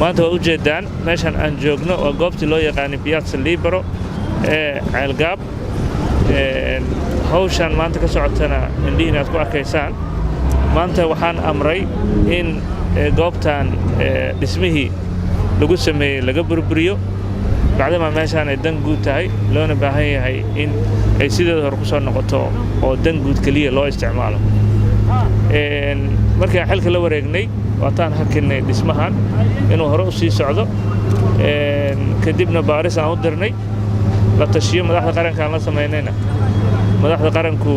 maanta waa u jeedaan meeshan aan joogno waa goobtii loo yaqaanay Piazza Libero ee Ceelgaab hawshan maanta ka socotana indhihiin aad ku arkaysaan maanta waxaan amray in goobtan dhismihii lagu sameeyay laga burburiyo bacdama meeshan ay dan guud tahay loona baahan yahay in ay sideeda hor ku soo noqoto oo dan guud kaliya loo isticmaalo markii aan xilka la wareegnay waataan hakinay dhismahan inuu hore u sii socdo kadibna baaris aan u dirnay la tashiyo madaxda qaranka aan la sameynayna madaxda qaranku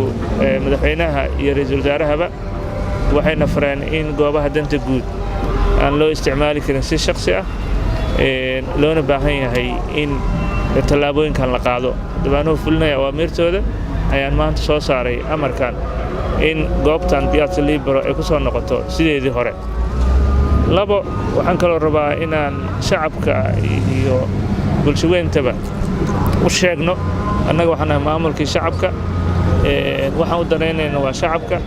madaxweynaha iyo ra'iisul wasaarahaba waxayna fareen in goobaha danta guud aan loo isticmaali karin si shakhsi ah loona baahan yahay in tallaabooyinkan la qaado dibaanuhu fulinaya awaamirtooda ayaan maanta soo saaray amarkan in goobtan Piazza Libero ay ku soo noqoto sideedii hore labo waxaan kaloo rabaa inaan shacabka iyo bulshooyintaba u sheegno annaga waxaan nahay maamulkii shacabka waxaan u danaynaynaa waa shacabka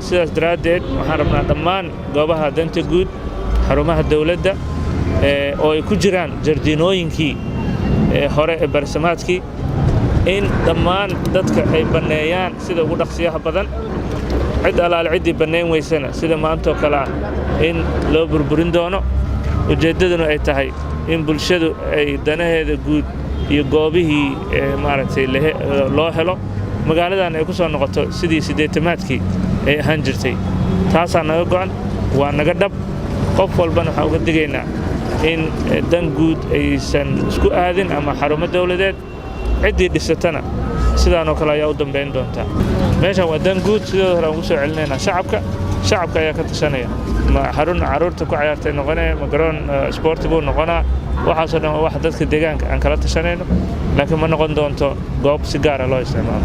sidaas daraaddeed waxaan rabnaa dhammaan goobaha danta guud xarumaha dawladda oo ay ku jiraan jardiinooyinkii hore ee barsamaadkii in dhammaan dadka ay banneeyaan sida ugu dhaqsiyaha badan cid alaale ciddii bannayn weysana sida maantoo kale ah in loo burburin doono ujeeddaduna ay tahay in bulshadu ay danaheeda guud iyo goobihii maaragtay loo helo magaaladan ay ku soo noqoto sidii sideetamaadkii ay ahaan jirtay taasaa naga go'an waa naga dhab qof walbana waxaan uga digaynaa in dan guud aysan isku aadin ama xarumo dawladeed ciddii dhisatana sidaanoo kale ayaa u dambayn doontaa meeshan waa dan guud sidoo hore aan ku soo celinaynaa shacabka ayaa ka tashanaya ma xarun carruurta ku ciyaartay noqonaya ma garoon isboorti buu noqonaa waxaasoo dhan waa wax dadka deegaanka aan kala tashanayno laakiin ma noqon doonto goob si gaara loo isticmaalo